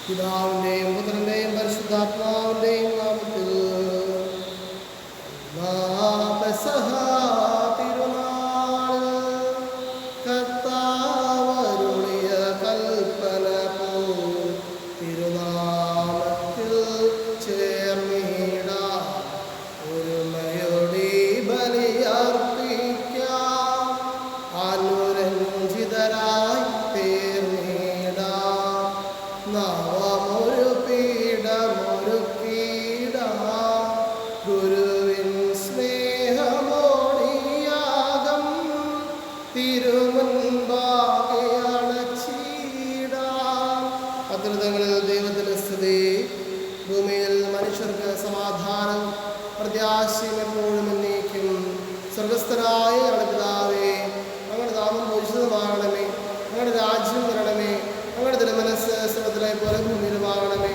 പിതാവിൻ്റെയും പുത്രൻ്റെയും പരിശുദ്ധാത്മാവിൻ്റെയും നാമത്തിൽ പെസഹ തിരുനാൾ കർത്താവരുളിയ കൽപ്പന പോൽ തിരുനാമത്തിൽ ചേർന്നിടാം ഒരുമയോടെ ബലിയർപ്പിക്കാം അനുരഞ്ജിതരായി തീർന്നിടാം നവമൊരു പീഠമൊരുക്കിടാം ഗുരുവിൻ സ്നേഹമോടിയാകം തിരുമുൻപാകെ അണച്ചിടാം. പത്രിതങ്ങളിൽ ദൈവത്തിന് സ്തുതി. ഭൂമിയിൽ മനുഷ്യർക്ക് സമാധാനം പ്രത്യാശയും എപ്പോഴും എന്നേക്കും. സ്വർഗസ്ഥനായ ഞങ്ങളുടെ പിതാവേ, ഞങ്ങളുടെ നാമം പൂജിതമാകണമേ, ഞങ്ങളുടെ രാജ്യം വരണമേ, ഞങ്ങളുടെ തിരുമനസ്സ് സ്വർഗ്ഗത്തിലെ പോലെ ഭൂമിയിലുമാകണമേ.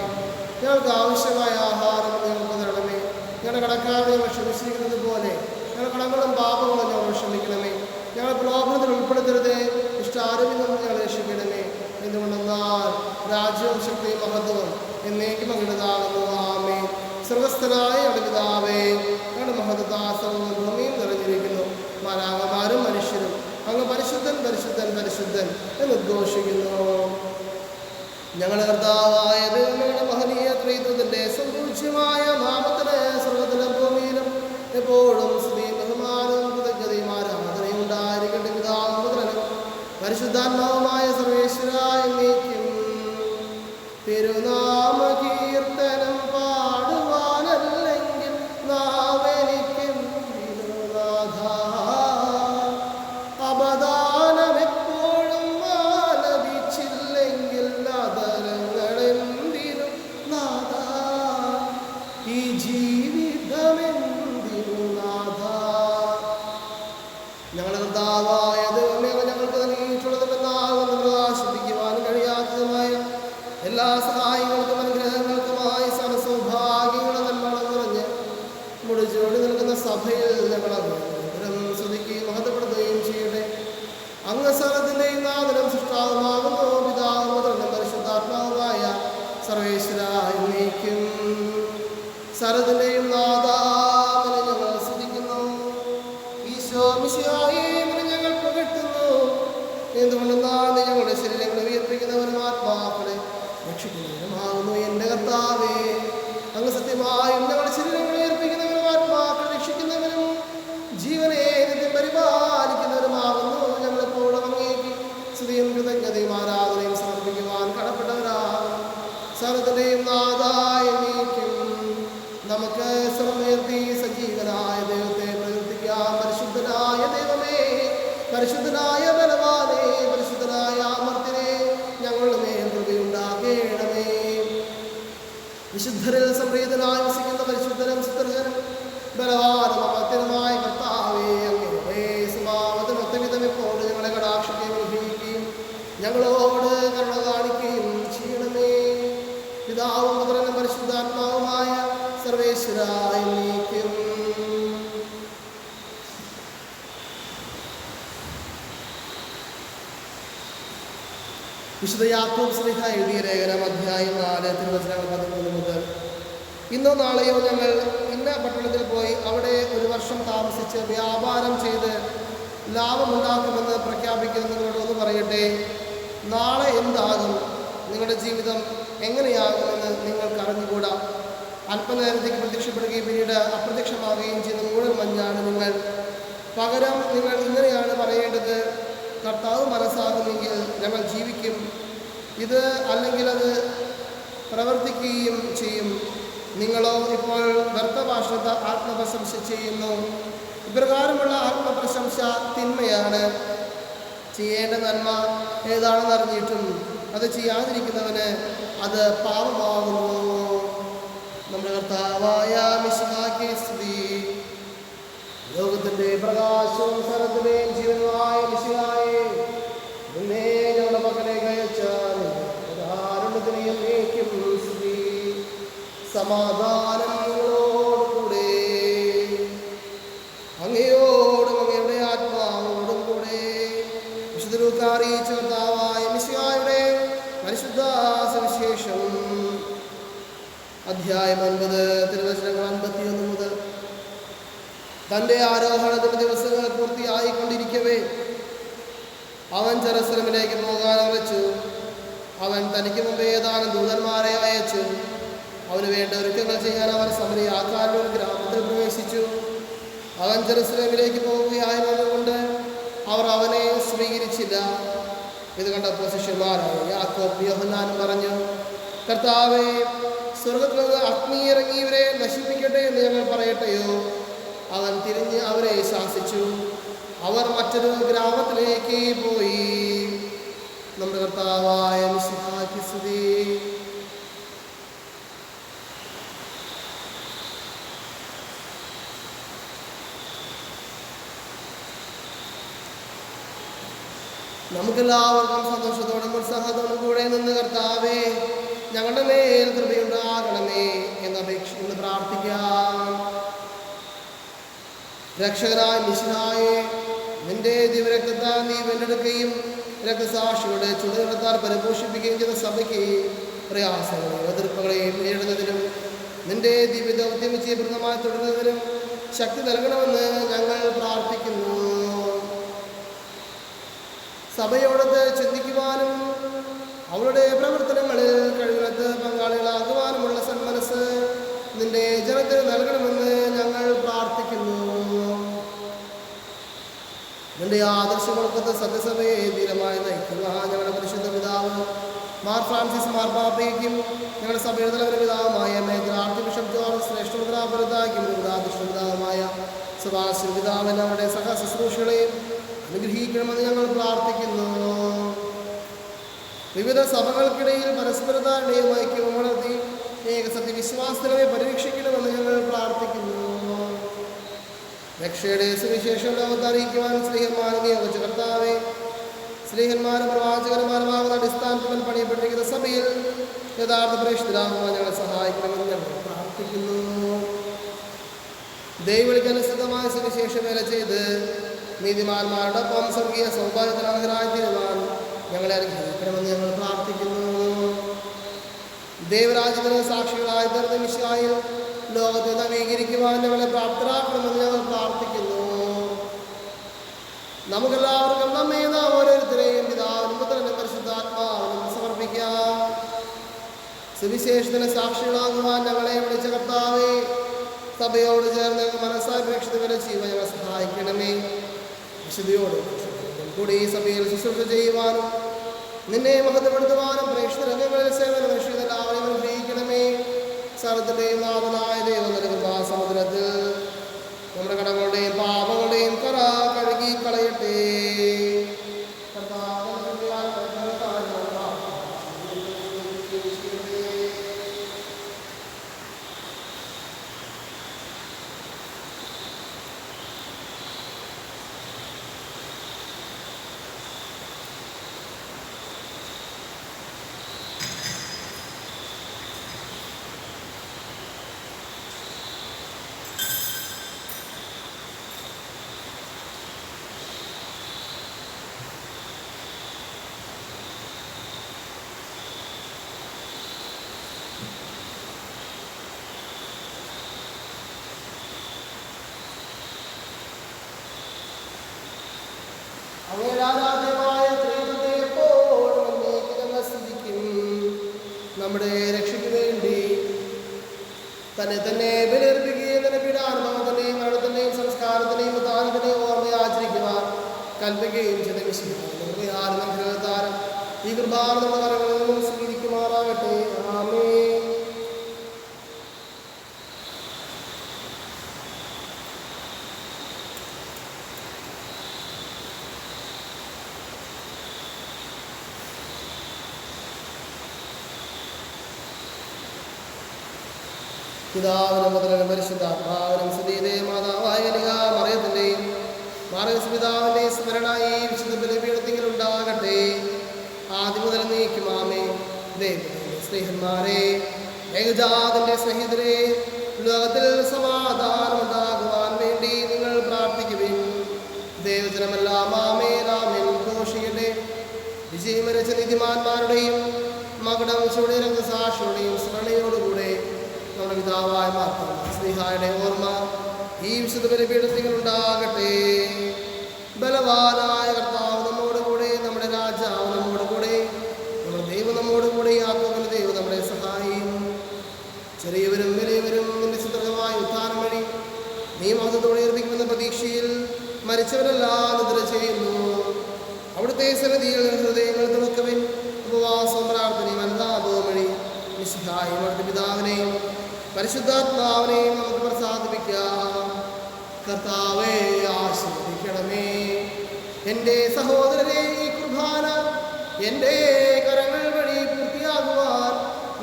ഞങ്ങൾക്ക് ആവശ്യമായ ആഹാരം ഞങ്ങൾക്ക് തരണമേ. ഞങ്ങളുടെ കടക്കാരെ ഞങ്ങൾ ക്ഷമിച്ചിരിക്കുന്നത് പോലെ ഞങ്ങളുടെ കടങ്ങളും പാപങ്ങളും ഞങ്ങൾ ക്ഷമിക്കണമേ. ഞങ്ങൾ പ്രലോഭനത്തിൽ ഉൾപ്പെടുത്തരുതേ, ഇഷ്ടാരവിൽ നിന്ന് ഞങ്ങൾ രക്ഷിക്കണമേ. എന്തുകൊണ്ടെന്നാൽ രാജ്യവും ശക്തിയും മഹത്വവും എന്നേക്കും അങ്ങയുടേതാകുന്നു. ആമേൻ. സ്വർഗസ്ഥനായ ഞങ്ങളുടെ പിതാവേ, ഞങ്ങളുടെ മഹത്വദാസവും ഭൂമിയും നിറഞ്ഞിരിക്കുന്നു. മാലാഖമാരും മനുഷ്യരും അങ്ങ് പരിശുദ്ധൻ പരിശുദ്ധൻ പരിശുദ്ധൻ എന്ന് ഉദ്ഘോഷിക്കുന്നു. ഞങ്ങളുടെ കർത്താവായ ദൈവമേ, മഹനീയ ത്രിത്വത്തിന്റെ സമ്പൂജ്യമായ നാമത്തിന് സ്വർഗ്ഗത്തിലും ഭൂമിയിലും എപ്പോഴും സ്തുതിയും ബഹുമാനവും കൃതജ്ഞതയും ആരാധനയും ഉണ്ടായിരിക്കട്ടെ. പിതാവും പുത്രനും പരിശുദ്ധാത്മാവുമായ സർവേശ്വരായ എന്നേക്കും. തിരുനാമ കീർത്തനം പാടുവാനല്ലെങ്കിൽ നാവെനിക്കും തിരുനാഥ. അപദാനം എപ്പോഴും ആലപിച്ചില്ലെങ്കിൽ അതരങ്ങളെന്തിനും നാഥ. ഈ ജീവിതമെന്തിനു നാഥ. ഞങ്ങളുടെ കർത്താവായ ദൈവമേ, ഞങ്ങൾക്ക് നൽകിയിട്ടുള്ളതുമെന്നാകുന്നു പ്രകാശിപ്പിക്കുവാൻ കഴിയാത്തതുമായ എല്ലാ സഹായങ്ങൾക്കും അനുഗ്രഹങ്ങൾക്കുമായി സർവ്വസൗഭാഗ്യങ്ങളും നന്മകളും നിറഞ്ഞ് മുടിച്ചോടി നിൽക്കുന്ന സഭയിൽ ഞങ്ങളെ സ്തുതിക്കുകയും മഹത്വപ്പെടുത്തുകയും ചെയ്യട്ടെ. അങ്ങ് സർവ്വത്തിന്റെയും നാഥനും സൃഷ്ടാവുമാകുന്നു. പിതാവും പുത്രനും പരിശുദ്ധാത്മാവുമായ സർവേശ്വരയ്ക്കും. സർവ്വത്തിന്റെയും നാഥാവിനെ ഞങ്ങൾ സ്തുതിക്കുന്നു. ഈശോ മിശിഹായെ ഞങ്ങൾ പുകഴ്ത്തുന്നു. എന്തുകൊണ്ടെന്നാൽ നീ ഞങ്ങളുടെ ശരീരങ്ങളെ ഉയർപ്പിക്കുന്നവരും ആത്മാക്കളെ രക്ഷിക്കുന്നവരുമാകുന്നു. എൻ്റെ കർത്താവേ, അങ്ങ് സത്യമായും ഞങ്ങളുടെ ശരീരങ്ങളെ ഉയർപ്പിക്കുന്നവരും ആത്മാക്കളെ രക്ഷിക്കുന്നവരും ജീവനെ നിത്യം പരിപാലിക്കുന്നവരുമാകുന്നു. ഞങ്ങളെപ്പോഴും അങ്ങേക്ക് സ്തുതിയും കൃതജ്ഞതയും ആരാധനയും സമർപ്പിക്കുവാൻ കടപ്പെട്ടവരാകും. സർവ്വത്തിന്റെയും നാഥായ നീക്കും. നമുക്ക് സർവ്വമേർത്തി സജീവനായ ദൈവത്തെ പ്രകീർത്തിക്കാം. പരിശുദ്ധനായ ദൈവമേ, പരിശുദ്ധനായ ബലവാനേ, പരിശുദ്ധനായ അമർത്തിനെ ഞങ്ങളുടെ മേൽ കൃപയുണ്ടാകേണമേ. വിശുദ്ധരിൽ സംപ്രീതനായി വസിക്കുന്ന പരിശുദ്ധനും സുദർശനും ബലവാനും അമർത്തിനുമായ കർത്താവേ, അങ്ങയുടെ സ്വഭാവത്തിന് ഒത്തവിധം എപ്പോഴും ഞങ്ങളെ കടാക്ഷിക്കുകയും അനുഗ്രഹിക്കുകയും ഞങ്ങളോട് കരുണ കാണിക്കുകയും ചെയ്യണമേ. പിതാവും പുത്രനും പരിശുദ്ധാത്മാവുമായ സർവേശ്വരായ നീക്കും. വിശുദ്ധ യാക്കോബ് ശ്ലീഹ എഴുതിയ ലേഖനം അധ്യായം 4 തിരുവചനങ്ങൾ 13 മുതൽ. ഇന്നോ നാളെയോ ഞങ്ങൾ ഇന്ന പട്ടണത്തിൽ പോയി അവിടെ ഒരു വർഷം താമസിച്ച് വ്യാപാരം ചെയ്ത് ലാഭമുണ്ടാക്കുമെന്ന് പ്രഖ്യാപിക്കുന്നത് നിങ്ങളോട് ഒന്ന് പറയട്ടെ. നാളെ എന്താകും, നിങ്ങളുടെ ജീവിതം എങ്ങനെയാകുമെന്ന് നിങ്ങൾക്ക് അറിഞ്ഞുകൂടാ. അല്പനേരത്തേക്ക് പ്രത്യക്ഷപ്പെടുകയും പിന്നീട് അപ്രത്യക്ഷമാവുകയും ചെയ്യുന്ന മൂടൽ മഞ്ഞാണ് നിങ്ങൾ. പകരം നിങ്ങൾ ഇങ്ങനെയാണ് പറയേണ്ടത്: കർത്താവ് മനസ്സാകുമെങ്കിൽ ഞങ്ങൾ ജീവിക്കും, ഇത് അല്ലെങ്കിൽ അത് പ്രവർത്തിക്കുകയും ചെയ്യും. നിങ്ങളോ ഇപ്പോൾ വ്യർത്ഥഭാഷണ ആത്മപ്രശംസ ചെയ്യുന്നു. ഇപ്രകാരമുള്ള ആത്മപ്രശംസ തിന്മയാണ്. ചെയ്യേണ്ട നന്മ ഏതാണെന്ന് അറിഞ്ഞിട്ടും അത് ചെയ്യാതിരിക്കുന്നവന് അത് പാപമാകുന്നു. നമ്മുടെ കർത്താവായ മിശിഹായ്ക്ക് സ്തുതി. ലോകത്തിന്റെ പ്രകാശവും സർവ്വത്തിന്റെയും ജീവനുമായ മിശിഹായേ, നിന്നെ ഞങ്ങളുടെ മകനെ അയച്ചാൽ എന്നേക്കും സ്തുതി. സമാധാനം നിങ്ങളോടുകൂടെ, അങ്ങയോടും അങ്ങയുടെ ആത്മാവോടും കൂടെ. വിശുദ്ധ ലൂക്കാ അറിയിച്ച കർത്താവായ മിശിഹായുടെ പരിശുദ്ധ സുവിശേഷം അധ്യായം 9 തിരുവചനങ്ങൾ 51 മുതൽ. തൻ്റെ ആരോഹണത്തിന്റെ ദിവസങ്ങൾ പൂർത്തിയായിക്കൊണ്ടിരിക്കവേ അവൻ ജെറുസലേമിലേക്ക് പോകാൻ ഉറച്ചു. അവൻ തനിക്ക് മുമ്പേ ഏതാനും ദൂതന്മാരെ അയച്ചു. അവന് വേണ്ട ഒരുക്കങ്ങൾ ചെയ്യാൻ അവർ സമരിയാക്കാരുടെ ഒരു ഗ്രാമത്തിൽ പ്രവേശിച്ചു. അവൻ ജെറുസലേമിലേക്ക് പോവുകയായിരുന്നതുകൊണ്ട് അവർ അവനെ സ്വീകരിച്ചില്ല. ഇത് കണ്ടപ്പോൾ ശിഷ്യന്മാരായ യാക്കോബ് യോഹന്നാനും പറഞ്ഞു, കർത്താവേ, സ്വർഗ്ഗത്തിൽ നിന്ന് അഗ്നി ഇറങ്ങി ഇവരെ നശിപ്പിക്കട്ടെ എന്ന് ഞങ്ങൾ പറയട്ടെയോ? അവൻ തിരിഞ്ഞ് അവരെ ശാസിച്ചു. അവർ മറ്റൊരു ഗ്രാമത്തിലേക്ക് പോയി. നമ്മുടെ കർത്താവായ മിശിഹായ്ക്ക് സ്തുതി. നമുക്കെല്ലാവർക്കും സന്തോഷത്തോടും ഉത്സാഹത്തോടും കൂടെ നിന്ന് കർത്താവേ, ഞങ്ങളുടെ മേൽ കൃപയുണ്ടാകണമേ എന്ന് പ്രാർത്ഥിക്കാം. രക്ഷകനായ മിശിഹായെ, നിന്റെ ദിവരക്തത്താൽ നീ വീണ്ടെടുക്കുകയും രക്തസാക്ഷികളുടെ ചുടുനിറത്താൽ പരിപോഷിപ്പിക്കുകയും ചെയ്ത സഭയ്ക്ക് പ്രയാസങ്ങളെയും എതിർപ്പുകളെയും നേരിടുന്നതിനും നിന്റെ ദിവ്യദൗത്യം വിജയപ്രദമായി തുടരുന്നതിനും ശക്തി നൽകണമെന്ന് ഞങ്ങൾ പ്രാർത്ഥിക്കുന്നു. സഭയോടൊത്ത് ചിന്തിക്കുവാനും അവളുടെ പ്രവർത്തനങ്ങളിൽ കഴിവിനത്ത് പങ്കാളികളാകുവാനുമുള്ള സന്മനസ് നിന്റെ ജനത്തിന് നൽകണമെന്ന് ഞങ്ങൾ പ്രാർത്ഥിക്കുന്നു. നിന്റെ ആദർശങ്ങൾക്കൊത്ത് സത്യസഭയെ ധീരമായി നയിക്കുക ഞങ്ങളുടെ പരിശുദ്ധ പിതാവ് മാർ ഫ്രാൻസിസ് മാർപ്പാപ്പയ്ക്കും ഞങ്ങളുടെ സഭയുടെ തലവര പിതാവുമായ മേജർ ആർച്ച് ബിഷപ്പ് ജോർജ് ശ്രേഷ്ഠ പിതാപുരത്താക്കും പിതാദൃഷ്ട പിതാവുമായ സുഭാഷ് പിതാവിന് അവരുടെ സഹ ശുശ്രൂഷകളെയും അനുഗ്രഹിക്കണമെന്ന് ഞങ്ങൾ പ്രാർത്ഥിക്കുന്നു. വിവിധ സഭകൾക്കിടയിൽ പരസ്പരതാരുടെയും ഐക്യവും വളർത്തി ഏകസത്യവിശ്വാസത്തിനെ പരിരക്ഷിക്കണമെന്ന് ഞങ്ങൾ പ്രാർത്ഥിക്കുന്നു. രക്ഷയുടെ സുവിശേഷം ലോകത്ത് അറിയിക്കുവാൻ സ്ത്രീഹന്മാരെ നിയോഗിച്ച കർത്താവെ, സ്ത്രീഹന്മാരും പ്രവാചകന്മാരുമാകുന്ന അടിസ്ഥാനത്തിൽ പണിയപ്പെട്ടിരിക്കുന്ന സഭയിൽ യഥാർത്ഥ പ്രേക്ഷിതരാകുവാൻ ഞങ്ങളെ സഹായിക്കണമെന്ന് ഞങ്ങൾ പ്രാർത്ഥിക്കുന്നു. ദൈവവിളിക്കനുസൃതമായ സുവിശേഷ വേല ചെയ്ത് നീതിമാന്മാരോടൊപ്പം സ്വർഗീയ സൗഭാഗ്യത്തിന് അർഹരായി തീരുവാൻ ഞങ്ങളെ അനുഗ്രഹിക്കണമെന്ന് ഞങ്ങൾ പ്രാർത്ഥിക്കുന്നു. ദൈവരാജ്യത്തിന് സാക്ഷികളായി തീർന്ന മിശിഹായിൽ ലോകത്തെ നവീകരിക്കുവാൻ ഞങ്ങളെ പ്രാപ്തരാക്കണമെന്ന് ഞങ്ങൾ പ്രാർത്ഥിക്കുന്നു. നമുക്കെല്ലാവർക്കും നമ്മെ നാം ഓരോരുത്തരെയും പിതാവിനും പുത്രനും പരിശുദ്ധാത്മാവിനും സമർപ്പിക്കാം. സുവിശേഷത്തിന് സാക്ഷികളാകുവാൻ ഞങ്ങളെ വിളിച്ച കർത്താവേ, സഭയോട് ചേർന്ന് മനസ്സായി പ്രേക്ഷിതവരെ ചെയ്യുവാൻ ഞങ്ങളെ സഹായിക്കണമേ. വിശുദ്ധിയോടും കൂടി ഈ സഭയിൽ ശുശ്രൂഷ ചെയ്യുവാനും നിന്നെ മഹത്വപ്പെടുത്തുവാനും പ്രേക്ഷിതരംഗങ്ങളിൽ സേവനം എല്ലാവരെയും അനുഗ്രഹിക്കണമേ. സർവത്തിൻ്റെയും നാഥനായ ദൈവം നൽകുന്ന സമുദ്രത്തിൽ നമ്മുടെ കടങ്ങളുടെയും പാപങ്ങളുടെയും കറ കഴുകി കളയട്ടെ. നമ്മുടെ രക്ഷയ്ക്ക് വേണ്ടി തന്നെ തന്നെ ബലിയർപ്പിക്കുകയും തന്നെ പീഡാനുഭവത്തിൻ്റെയും മരണത്തിൻ്റെയും സംസ്കാരത്തിൻ്റെയും ഉദാഹരണത്തിൻ്റെയും ഓർമ്മയെ ആചരിക്കുവാൻ കൽപ്പിക്കുകയും ചെയ്ത അനുഗ്രഹത്താരം ഈ കൃപാർന്ന കരങ്ങളിൽ സ്വീകരിക്കുമാറാകട്ടെ. ആമേൻ. പിതാവിനും പുത്രനും പരിശുദ്ധാത്മാവിനും സ്തുതി. മാതാവായ മറിയത്തിൻ്റെയും മാർഗസ് പിതാവിൻ്റെയും സ്മരണ ഈ വിശുദ്ധ ബലിപീഠത്തിൽ ഉണ്ടാകട്ടെ, ആദ്യം മുതൽ നീക്കും. ആമേൻ. ദൈവത്തിന്റെ സ്നേഹന്മാരെ, ഏകജാതന്റെ സ്നേഹിതരെ, ലോകത്തിൽ സമാധാനം ഉണ്ടാകുവാൻ വേണ്ടി നിങ്ങൾ പ്രാർത്ഥിക്കുവിൻ. ദൈവജനമെല്ലാം ആമേൻ ആമേൻ ഘോഷിക്കട്ടെ. വിജയം വരച്ച നീതിമാന്മാരുടെയും മകുടം ചൂടിയ രക്തസാക്ഷിയുടെയും സ്മരണയോടുകൂടെ പിതാവായ ശ്രീഹായുടെ ഓർമ്മ ഈ വിശുദ്ധ ബലിപീഠത്തിൽ ഉണ്ടാകട്ടെ. ബലവാനായ കർത്താവ് നമ്മോടുകൂടെ, നമ്മുടെ രാജാവ് നമ്മോടുകൂടെ, നമ്മുടെ ദൈവം നമ്മോടുകൂടെ, ആത്മാവിന്റെ ദൈവം നമ്മളെ സഹായിയും. ചെറിയവരും വലിയവരും നിന്റെ സുദൃഢമായ ഉത്ഥാനം വഴി നീ മഹത്വത്തോടെ ഉയർപ്പിക്കുമെന്ന പ്രതീക്ഷയിൽ മരിച്ചവരെല്ലാം നിദ്ര ചെയ്യുന്നു. അവിടുത്തെ സന്നിധിയിൽ ഹൃദയങ്ങൾ തുറക്കുവിൻ. ഉപവാസവും പ്രാർത്ഥനയും അനുതാപവും വഴി മിശിഹായും അവിടുത്തെ പിതാവിനെയും പരിശുദ്ധാത്മാവിനെയും നമുക്ക് പ്രസാദിപ്പിക്കാം. കർത്താവേ, ആശീർവദിക്കണമേ. എൻ്റെ സഹോദരരെ, ഈ കുർബാന എൻ്റെ കരങ്ങൾ വഴി പൂർത്തിയാകുവാൻ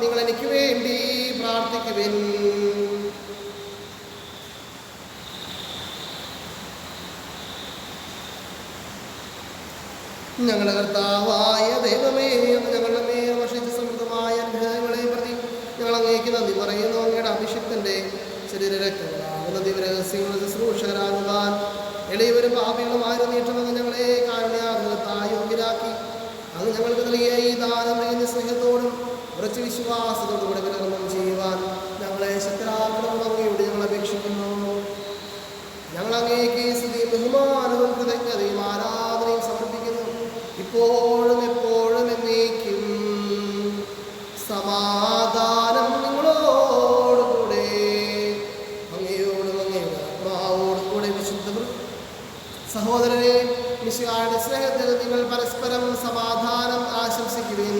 നിങ്ങൾ എനിക്ക് വേണ്ടി പ്രാർത്ഥിക്കുവിൻ. ഞങ്ങളുടെ കർത്താവായ ദൈവമേ, ഞങ്ങളുടെ മേൽ വർഷിച്ച സമൃദ്ധമായ അനുഗ്രഹങ്ങളെ പ്രതി ഞങ്ങൾ അങ്ങേക്ക് നന്ദി പറയുന്നു. അങ്ങയുടെ അഭിഷിക്തന്റെ ശരീരരക്തങ്ങളാകുന്ന ദിവരഹസ്യങ്ങളുടെ ശുശ്രൂഷകരാകുവാൻ എളിയവരും പാപികളുമായിരുന്നു നീട്ടുന്നത് ഞങ്ങളെ കാരുണ്യാർഹത്തായി യോഗ്യരാക്കി. അങ്ങ് ഞങ്ങൾക്ക് നൽകിയ ഈ ദാനം കഴിഞ്ഞ സ്നേഹത്തോടും ഉറച്ച വിശ്വാസത്തോടും കൂടെ വിതരണം ചെയ്യുവാൻ ഞങ്ങളെ ശക്തരാക്കണമെന്ന് അങ്ങയോട് ഞങ്ങൾ അപേക്ഷിക്കുന്നു. ഞങ്ങൾ അങ്ങേക്ക് സ്തുതിയും ബഹുമാനവും കൃതജ്ഞതയും ആരാധനയും സമർപ്പിക്കുന്നു, ഇപ്പോഴും എപ്പോഴും എന്നേക്കും. സമാധാനം നിങ്ങളോടുകൂടെ, അങ്ങയോടും അങ്ങയുടെ ആത്മാവോടും കൂടെ. വിശുദ്ധ സഹോദരനെ, മിശിഹായുടെ സ്നേഹത്തിൽ നിങ്ങൾ പരസ്പരം സമാധാനം ആശംസിക്കുവിൻ.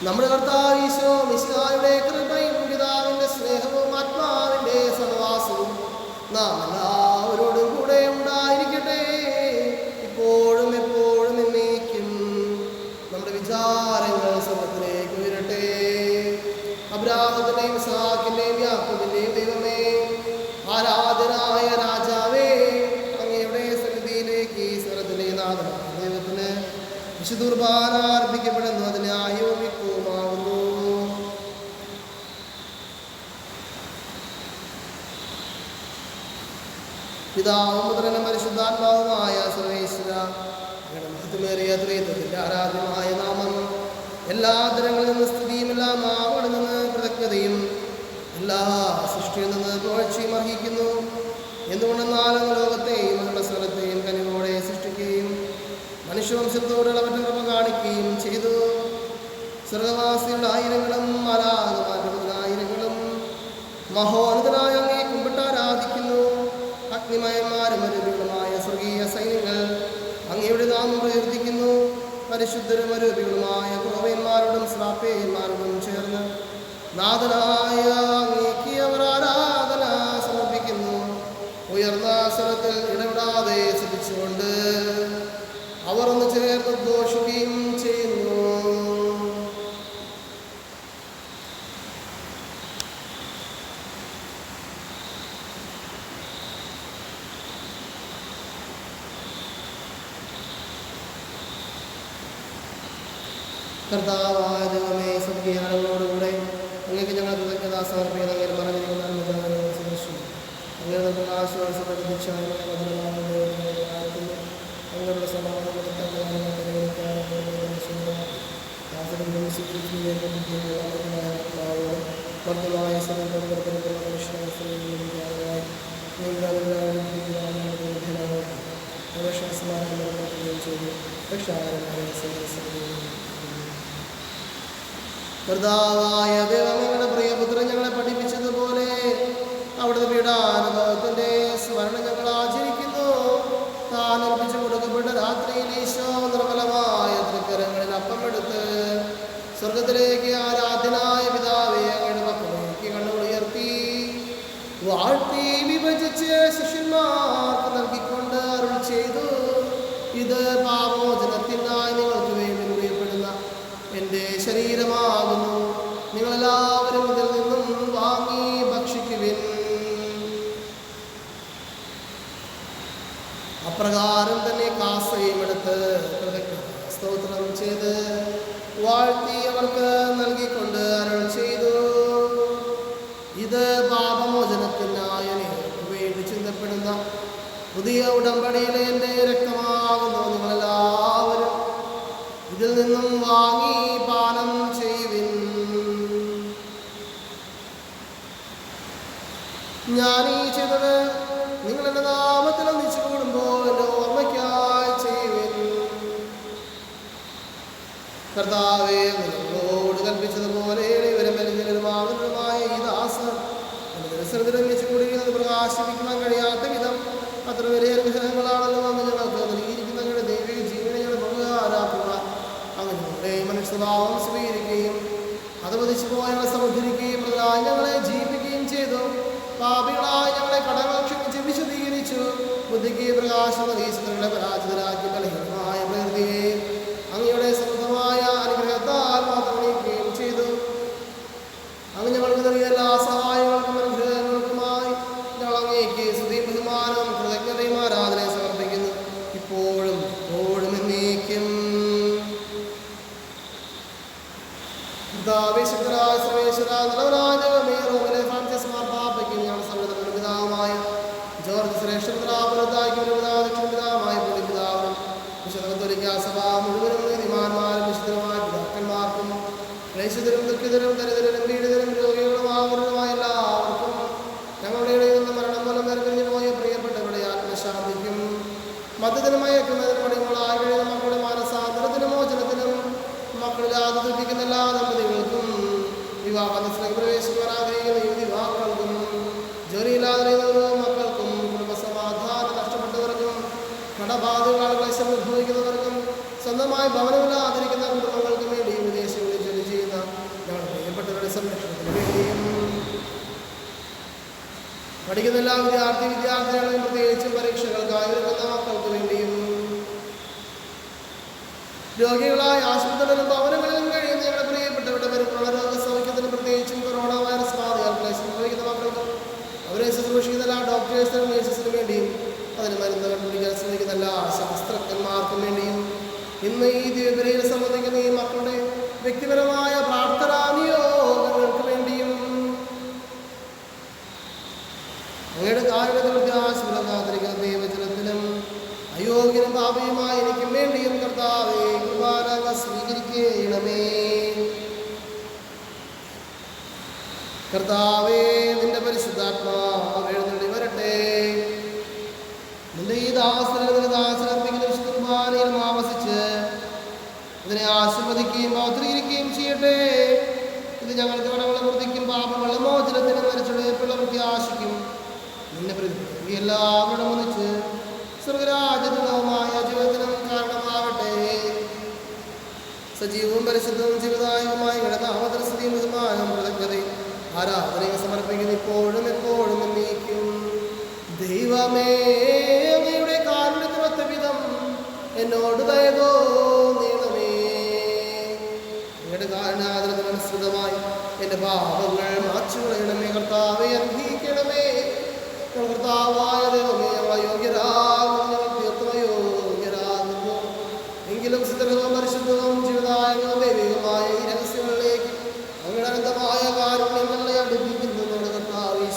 നമ്മുടെ കർത്താവ് ഈശോ മിശിഹായുടെ കൃപയും പിതാവിന്റെ സ്നേഹവും ആത്മാവിന്റെ സഹവാസവും നാം എല്ലാവരോടും കൂടെ ഉണ്ടായിരിക്കട്ടെ, ഇപ്പോഴും എപ്പോഴും എന്നേക്കും. നമ്മുടെ വിചാരങ്ങൾ സ്വർഗ്ഗത്തിലേക്ക് ഉയരട്ടെ. അബ്രാഹത്തിന്റെയും ഇസ്ഹാക്കിന്റെയും യാക്കോബിന്റെയും ദൈവമേ, ആരാധനായ രാജാവേ, അങ്ങയുടെ സന്നിധിയിലേക്ക് സ്വർഗ്ഗത്തിലെ നാഥനായ ദൈവത്തിന് വിശുദ്ധ കുർബാന അർപ്പിക്കപ്പെടുന്നു. അതിന് ആയോഗ്യവുമാകുന്നു. പിതാവും പുത്രനും പരിശുദ്ധാത്മാവുമായ സർവേശ്വര, അങ്ങയുടെ മഹത്വമേറിയ ത്രിത്വത്തിന്റെ ആരാധ്യമായ നാമം എല്ലാ തരങ്ങളിൽ നിന്ന് സ്തുതിയും എല്ലാ നാവുകളിൽ നിന്ന് കൃതജ്ഞതയും എല്ലാ സൃഷ്ടിയിൽ നിന്ന് പുകഴ്ചയും അർഹിക്കുന്നു. എന്തുകൊണ്ടെന്നാൽ അങ്ങ് ലോകത്തെയും അങ്ങയുടെ സ്ഥലത്തെയും കനിവോടെ സൃഷ്ടിക്കുകയും മനുഷ്യവംശത്തോട് ഇളവറ്റ കൃപ കാണിക്കുകയും ചെയ്തു. സ്വർഗവാസികളുടെ ആയിരങ്ങളും മാലാഖമാരുടെ ആയിരങ്ങളും മഹോന്നതനായ അങ്ങേ കുമ്പിട്ട് ആരാധിക്കുന്നു. അഗ്നിമയന്മാരും അരൂപികളുമായ സ്വർഗീയ സൈന്യങ്ങൾ അങ്ങയുടെ നാമം പ്രകീർത്തിക്കുന്നു. പരിശുദ്ധരും അരൂപികളുമായ ക്രോവ്യന്മാരോടും ശ്രാപ്പേയന്മാരോടും ചേർന്ന് നാഥനായ അങ്ങേക്ക് അവർ ആരാധന സമർപ്പിക്കുന്നു. ഉയർന്ന സ്വരത്തിൽ ഇടപെടാതെ ശ്രദ്ധിച്ചുകൊണ്ട് അവർ ഒന്ന് ചേർന്ന് ഘോഷിക്കുകയും ചെയ്യുന്നു. കർത്താവായ ദൈവമേ, സ്വർഗീയങ്ങളോടുകൂടെ അങ്ങേക്ക് ഞങ്ങൾ കൃതജ്ഞത സമർപ്പിക്കുന്ന അങ്ങനെ പറഞ്ഞിരിക്കുന്ന അങ്ങനെ ആശ്വാസപ്പെടുന്ന അങ്ങനെയുള്ള സമാധാനം വർദ്ധമായ കർത്താവായ ദൈവങ്ങളുടെ പ്രിയപുത്രൻ ഞങ്ങളെ പഠിപ്പിച്ചതുപോലെ അവിടുത്തെ പീഡാനുഭവത്തിന്റെ സ്മരണ ഞങ്ങൾ ആചരിക്കുന്നു. താൻ ഏൽപ്പിച്ചു കൊടുക്കപ്പെട്ട രാത്രിയിൽ ഈശോ നിർമ്മലമായ തൃക്കരങ്ങളിൽ അപ്പമെടുത്ത് സ്വർഗത്തിലേക്ക് ആരാധനായ പിതാവേ അങ്ങയുടെ പക്കലേക്ക് കണ്ണുകൾ ഉയർത്തി വാഴ്ത്തി വിഭജിച്ച് ശിഷ്യന്മാർക്ക് നൽകിക്കൊണ്ട് അരുൾ ചെയ്തു, ഇത് പാപമോചനത്തിനായി നിങ്ങൾക്ക് വേണ്ടി മുറിയപ്പെടുന്ന എൻ്റെ ശരീരമാകുന്നു. നിങ്ങളെല്ലാവരും ഇതിൽ നിന്നും വാങ്ങി ഭക്ഷിക്കുവിൻ. അപ്രകാരം തന്നെ കാസയും എടുത്ത് സ്തോത്രം ചെയ്ത് വാഴ്ത്തി അവർക്ക് നൽകിക്കൊണ്ട് അരുൾ ചെയ്തു, ഇത് പാപമോചനത്തിനായി അനേകർക്ക് വേണ്ടി ചിന്തപ്പെടുന്ന പുതിയ ഉടമ്പടിയിലെ എൻ്റെ രക്തമാകുന്നു. നിങ്ങളെല്ലാവരും ഇതിൽ നിന്നും വാങ്ങി പാനം ചെയ്യുവിൻ. ഞാൻ ഈ ചെയ്തത് നിങ്ങൾ എൻ്റെ നാമത്തിൽ ഒന്നിച്ചു കൂടുമ്പോൾ എൻ്റെ ഓർമ്മയ്ക്കായി ചെയ്യുവിൻ. കർത്താവേ, നിങ്ങളോട് കൽപ്പിച്ചതുപോലെ ഇവരും ബലഹീനരുമാകുന്നതുമായ ഈ ദാസർ ഒന്നിച്ചു കൂടിയിരുന്നത് പ്രകാശിപ്പിക്കാൻ കഴിയാത്ത വിധം അത്ര വലിയ അനുഗ്രഹങ്ങളാണല്ലോ അന്ന് ഞങ്ങൾക്ക് നൽകിയിരിക്കുന്ന ഞങ്ങളുടെ ദൈവിക ജീവനെ ഞങ്ങൾ ബഹുകാരാക്കുക. അങ്ങനെ മനുഷ്യഭാവം സ്വീകരിക്കുകയും അത് പതിച്ചു പോയ ഞങ്ങളെ സമുദ്ധരിക്കുകയും ഞങ്ങളെ ജീവിപ്പിക്കുകയും ചെയ്തു. പാപികളായി ഞങ്ങളെ കടങ്ങൾ ക്ഷമിച്ച് വിശദീകരിച്ചു. ബുദ്ധിക്ക് പ്രകാശം ഈശ്വരങ്ങളെ പരാജിതരാക്കി ബലഹീനമായ പ്രകൃതിയെ അങ്ങയുടെ സമൃദ്ധമായ അനുഗ്രഹത്താൽ മാത്രം നീക്കുകയും ചെയ്തു. അങ്ങ് ഞങ്ങൾക്ക് നൽകിയ എല്ലാ സഹായങ്ങൾക്കും അനുഗ്രഹങ്ങൾക്കുമായി ഞങ്ങൾ അങ്ങേക്ക് സ്തുതിയും ബഹുമാനവും കൃതജ്ഞതയും ആരാധനയും സമർപ്പിക്കുന്നു, ഇപ്പോഴും എപ്പോഴും എന്നേക്കും. ശക്തരായ സർവേശ്വര, നല്ലവനായ ദൈവമേ, റോമിലെ ഫ്രാൻസിസ് മാർപ്പാപ്പയ്ക്കും ഞങ്ങളുടെ സകലതയുടെ പിതാവുമായ ജോർജ് ശ്രേഷ്ഠപിതാവിനും പിതാവുമായ പിതാവിനും വിശുദ്ധ കത്തോലിക്കാ സഭ മുഴുവനും നീതിമാന്മാരും വിശുദ്ധരുമായ പിതാക്കന്മാർക്കും ക്ലേശിതരും ദുഃഖിതരും ദരിദ്രരും പീഡിതരും രോഗികളുമാകുന്നതുമായ എല്ലാവർക്കും ഞങ്ങളുടെ ഇടയിൽ നിന്ന് മരണം മൂലം വേർപിരിഞ്ഞു പോയ പ്രിയപ്പെട്ടവരുടെ ആത്മശാന്തിക്കും മദ്യത്തിനും മയക്കുന്നതിനും അടിമകളായി കഴിയുന്ന മക്കളുടെ മാനസാന്തരത്തിനും മോചനത്തിനും മക്കളില്ലാതെ ദുഃഖിക്കുന്ന എല്ലാ ദമ്പതികൾക്കും വിവാഹത്തിലേക്ക് പ്രവേശിക്കാൻ ആഗ്രഹിക്കുന്ന യുവതിവാക്കൾക്കും ജോലിയില്ലാതെ ഓരോ മക്കൾക്കും കുടുംബസമാധാനം നഷ്ടപ്പെട്ടവർക്കും കടബാധകളാൽ ക്ലേശം ഉദ്ഭവിക്കുന്നവർക്കും സ്വന്തമായി ഭവനമില്ലാതിരിക്കുന്ന കുടുംബങ്ങൾക്കും വേണ്ടിയും വിദേശങ്ങളിൽ ജോലി ചെയ്യുന്ന ഞങ്ങളുടെ പ്രിയപ്പെട്ടവരുടെ സംരക്ഷണത്തിന് വേണ്ടിയും പഠിക്കുന്ന എല്ലാ വിദ്യാർത്ഥികളെയും പ്രത്യേകിച്ചും പരീക്ഷകൾക്കായി ഒരുക്കുന്ന മക്കൾക്ക് വേണ്ടിയും രോഗികളായ ആശുപത്രികളിലും ഭവനങ്ങളിലും കഴിയുന്ന ഞങ്ങളുടെ പ്രിയപ്പെട്ടവരുടെ പരിപൂർണ്ണ രോഗസൗഖ്യത്തിനും പ്രത്യേകിച്ചും കൊറോണ വൈറസ് ബാധയാൽ ക്ലേശം അനുഭവിക്കുന്ന മക്കൾക്കും അവരെ ശുശ്രൂഷിക്കുന്ന എല്ലാ ഡോക്ടേഴ്സിനും നേഴ്സസിനും വേണ്ടിയും അതിന് മരുന്ന് കണ്ടുപിടിക്കാൻ ശ്രമിക്കുന്ന എല്ലാ ശാസ്ത്രജ്ഞന്മാർക്കും വേണ്ടിയും ഇന്ന് ഈ ദിവ്യബലിയിൽ സംബന്ധിക്കുന്ന ഈ മക്കളുടെ വ്യക്തിപരമായ പ്രാർത്ഥനാ നിയോഗങ്ങൾക്ക് വേണ്ടിയും അങ്ങയുടെ കാരുണ്യത്തിലുള്ള ദൈവജനത്തിലും അയോഗ്യനും പാപിയുമായി എനിക്കും വേണ്ടിയും കർത്താവേ കുർബാന സ്വീകരിക്കണമേ. കർത്താവേ, നിന്റെ പരിശുദ്ധാത്മാവ് എഴുന്നള്ളി വരട്ടെ. നിന്റെ ഈ ദാസനർപ്പിക്കുന്ന വിശുദ്ധ കുർബാനയിൽ ആവസിച്ച് ഇതിനെ ആശീർവദിക്കുകയും പൗത്രീകരിക്കുകയും ചെയ്യട്ടെ. ഇത് ഞങ്ങൾക്ക് കടങ്ങളെ വൃത്തിക്കും പാപങ്ങളുടെ മോചനത്തിനും മരിച്ചുള്ള പ്രത്യാശിക്കും നിന്നെ പ്രതി എല്ലാവരും ഒന്നിച്ച് സ്വർഗരാജ്യമായ ജീവിതത്തിനും കാരണമാവട്ടെ. സജീവവും പരിശുദ്ധവും ജീവിതായുമായ നാമദർശിയും ബഹുമാനം കൃതജ്ഞതയും ആരാധനയും സമർപ്പിക്കുന്നു, ഇപ്പോഴും എപ്പോഴും എന്നേക്കും. ദൈവമേ, അങ്ങയുടെ കാരുണ്യത്തിനൊത്ത വിധം എന്നോട് ദയ തോന്നണമേ. അങ്ങയുടെ കാരുണ്യാദരത്തിനനുസൃതമായി എൻ്റെ പാപങ്ങൾ മാച്ചുകളയണമേ. കർത്താവെ അനുഗ്രഹിക്കണമേ. കർത്താവായ ദൈവമേ, അയോഗ്യരാകുന്നു, തീർത്തുമയോഗ്യരാകുന്നു. എങ്കിലും സിദ്ധവും പരിശുദ്ധവും ജീവിതായവും ദൈവികമായ ഈ രഹസ്യങ്ങളിലേക്ക് അങ്ങയുടെ അനന്തമായ കാരുണ്യം ഞങ്ങളെ അടുപ്പിക്കുന്നു. കർത്താവേ,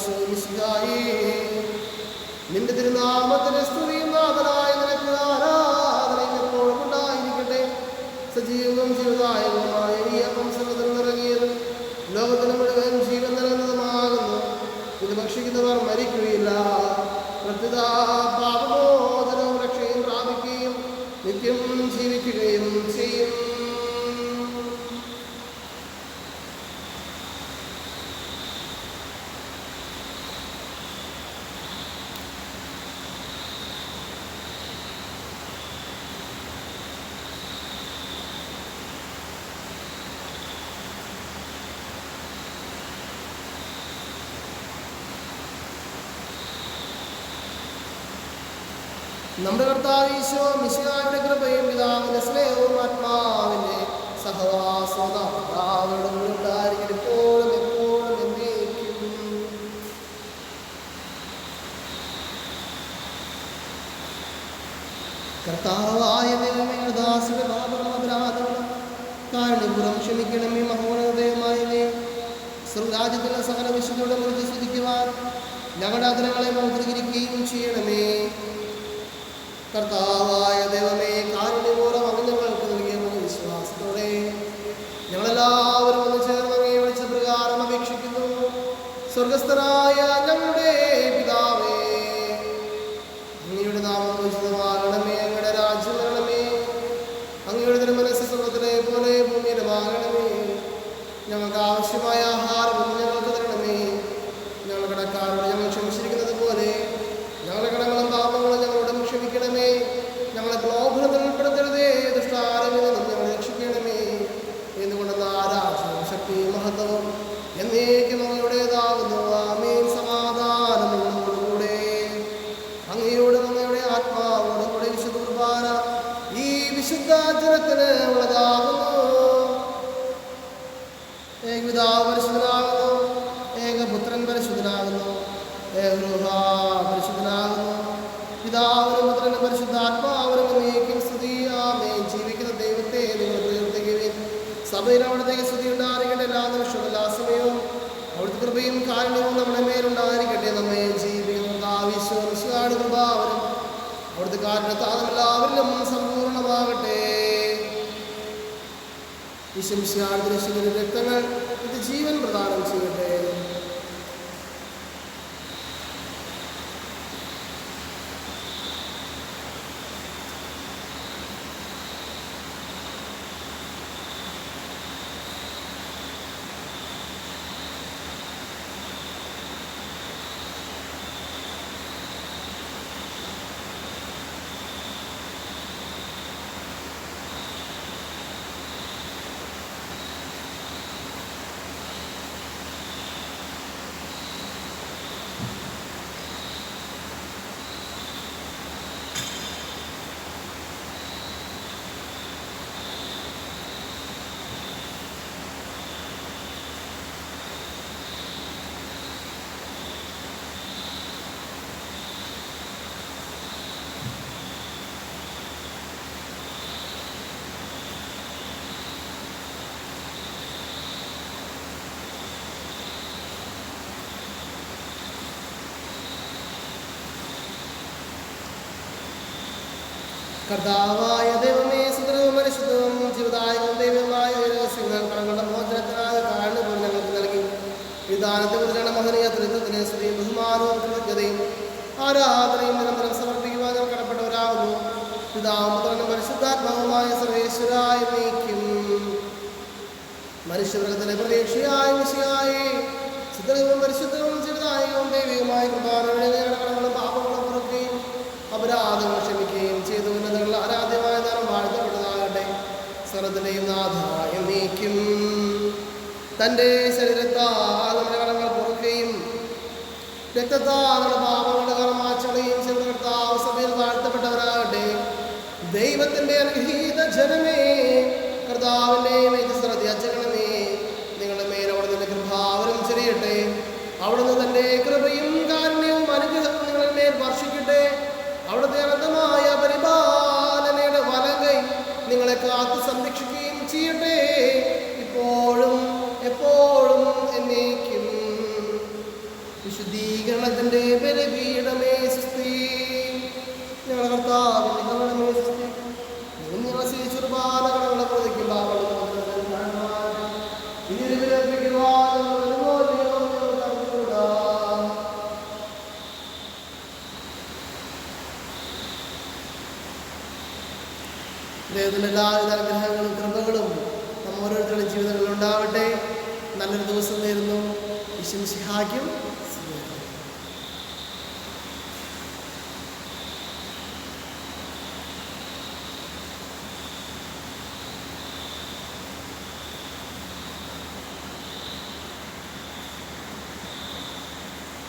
നിന്റെ തിരുനാമത്തിന് സ്തുതിയും നാഥനായ നിനക്ക് ആരാധനയും എപ്പോഴും ഉണ്ടായിരിക്കട്ടെ. സജീവവും ജീവിതായവുമായ ഈ അപ്പം സർവ്വത്തിൽ നിറങ്ങിയതും ലോകത്തിന് മുഴുവൻ ജീവൻ നൽകുന്നതുമാകുന്നു. ഇത് ഭക്ഷിക്കുന്നവർ മരിക്കുകയില്ല, പ്രത്യുത പാപമോചനവും രക്ഷയും പ്രാപിക്കുകയും നിത്യം ജീവിക്കുകയും ചെയ്യും. നമ്മുടെ കർത്താവ് ഈശോ മിശിഹായുടെ കൃപയും പിതാവിന്റെ സ്നേഹവും ആത്മാവിന്റെ സഹവാസവും ഉണ്ടായിരിക്കും എപ്പോഴും എപ്പോഴും എന്നേക്കും. കർത്താവായ ദൈവമേ, ദാസരുടെ പാപങ്ങളും അപരാധങ്ങളും കാരുണ്യപൂർവ്വം ക്ഷമിക്കണമേ. മഹോന്നതമായ സ്വർഗരാജ്യത്തിലെ സകല വിശുദ്ധയുടെ മുറിച്ച് സ്തുതിക്കുവാൻ ഞങ്ങളുടെ ആദരങ്ങളെ പൗത്രീകരിക്കുകയും ചെയ്യണമേ. കർത്താവായ ദൈവമേ, കാരുണ്യപൂർവ്വം അങ്ങ് ഞങ്ങൾക്ക് നൽകിയ വിശ്വാസത്തോടെ ഞങ്ങളെല്ലാവരും ഒന്ന് ചേർന്ന് അങ്ങയെ വിളിച്ച പ്രകാരം അപേക്ഷിക്കുന്നു. സ്വർഗസ്ഥനായ ഞങ്ങളുടെ പിതാവേ, അങ്ങയുടെ നാമം ഉചിതമാകണമേ. അങ്ങയുടെ രാജ്യം വരണമേ. അങ്ങയുടെ തിരുമനസ്സ് സ്വർഗ്ഗത്തിലെ പോലെ ഭൂമിയിലുമാകണമേ. ഞങ്ങൾക്ക് ആവശ്യമായ ആഹാരം ഞങ്ങൾക്ക് തരണമേ. ഞങ്ങളുടെ കടക്കാരോട് ഞങ്ങൾ ക്ഷമിച്ചിരിക്കുന്നത് പോലെ ഞങ്ങളുടെ കടങ്ങളും പാപങ്ങളും ഞങ്ങളോട് ക്ഷമിക്കണമേ. ഞങ്ങളെ പ്രലോഭനത്തിൽ ഉൾപ്പെടുത്തരുതേ, ദുഷ്ടാരമിൽ നിന്നും ഞങ്ങളെ രക്ഷിക്കണമേ. എന്തുകൊണ്ടെന്ന് ആരാധനയും ശക്തിയും മഹത്വവും എന്നേക്കും അങ്ങയുടേതാകുന്നു. ആമേൻ. സമാധാനം നിങ്ങളോടുകൂടെ, അങ്ങയോടും അങ്ങയുടെ ആത്മാവോടും കൂടെ വിശുദ്ധ കുർബാന ഈ വിശുദ്ധ ജനത്തിന് ഉള്ളതാകുന്നു. ഏകപിതാവ് പരിശുദ്ധനാകുന്നു, ഏകപുത്രൻ പരിശുദ്ധനാകുന്നു, ഏകരൂഹാ പരിശുദ്ധനാകുന്നു. പിതാവിനും പുത്രനും പരിശുദ്ധാത്മാവിനും എന്നേക്കും സ്തുതി. ആമേൻ. ജീവിക്കുന്ന ദൈവത്തെ നിങ്ങൾ പ്രകീർത്തിക്കുവിൻ. സഭയിൽ അവിടുത്തെ സ്തുതി ഉണ്ടായിരിക്കട്ടെ എല്ലാ നിമിഷവും എല്ലാ സമയവും. അവിടുത്തെ കൃപയും കാരുണ്യവും നമ്മുടെ മേലുണ്ടായിരിക്കട്ടെ. നമ്മെ ജീവിക്കുന്ന ആവശ്യമാണ് കൃപാവനും അവിടുത്തെ കാരണത്താൽ എല്ലാവരിലും സമ്പൂർണ്ണമാകട്ടെ. ഈശ്വര രക്തങ്ങൾ ഇത് ജീവൻ പ്രദാനം ചെയ്യട്ടെ. കർത്താവായ ദൈവമേ, സുന്ദരവും പരിശുദ്ധവും ജീവദായകവും ദൈവമായ രഹസ്യങ്ങൾ കടങ്ങളുടെ മോചനത്തിനായ കാരണങ്ങൾ ഞങ്ങൾക്ക് നൽകി. വിധാനത്തെക്കുറിച്ചാണ് മഹനീയ ത്രിത്വത്തിന് സ്തുതിയും ബഹുമാനവും കൃതജ്ഞതയും ആരാധനയും നിരന്തരം സമർപ്പിക്കുവാൻ ഞങ്ങൾ കടപ്പെട്ടവരാകുന്നു. പിതാവും പുത്രനും പരിശുദ്ധാത്മാവുമായ സർവേശ്വരായ നീക്കും മനുഷ്യവർഗത്തിലെ പ്രതീക്ഷയായ വിഷയായി സുന്ദരവും പരിശുദ്ധവും ജീവദായകവും ദൈവികമായ കൃപാനവഴി ഞങ്ങളുടെ കടങ്ങളും പാപങ്ങളും പുറക്കുകയും അപരാധങ്ങൾ ക്ഷമിക്കുകയും ചെയ്തു. ഉന്നതങ്ങൾ ആരാധ്യമായ നാം വാഴ്ത്തപ്പെട്ടതാകട്ടെ. സ്വർഗ്ഗത്തിലെയും നാഥായ നീക്കും തൻ്റെ ശരീരത്താൽ നമ്മുടെ കടങ്ങൾ പൊറുക്കുകയും രക്തത്താൽ നമ്മുടെ പാപങ്ങളുടെ കർമാച്ചളയും ചെയ്ത കർത്താവ് സഭയിൽ വാഴ്ത്തപ്പെട്ടവരാകട്ടെ. ദൈവത്തിൻ്റെ അനുഗ്രഹീത ജനമേ, കർത്താവിൻ്റെ ശ്രദ്ധയച്ചകണമേ. നിങ്ങളുടെ മേൽ അവിടെ നിന്ന് കൃപാവരം ചെറിയട്ടെ. അവിടുന്ന് തൻ്റെ കൃപയും കാരുണ്യവും അനുഗ്രഹവും നിങ്ങളുടെ മേൽ വർഷിക്കട്ടെ. അവിടുത്തെ അനന്തമായ പരിപാലനയുടെ വലങ്കൈ നിങ്ങളെ കാത്തു സംരക്ഷിക്കുകയും ചെയ്യട്ടെ, ഇപ്പോഴും എപ്പോഴും എന്നേക്കും. വിശുദ്ധീകരണത്തിൻ്റെ ബലിപീഠമേ സ്വസ്തി. ഞങ്ങളുടെ കർത്താവിൻ്റെ കരുണമേ സ്വസ്തി. കുർബാനകളെ പ്രതിക്കും ദൈവത്തിൻ്റെ എല്ലാവിധ അനുഗ്രഹങ്ങളും കൃപകളും നമ്മ ഓരോരുത്തരുടെ ജീവിതങ്ങളിൽ ഉണ്ടാവട്ടെ. നല്ലൊരു ദിവസം നേരുന്നു. ഈശ്വര സിഹായ്ക്കും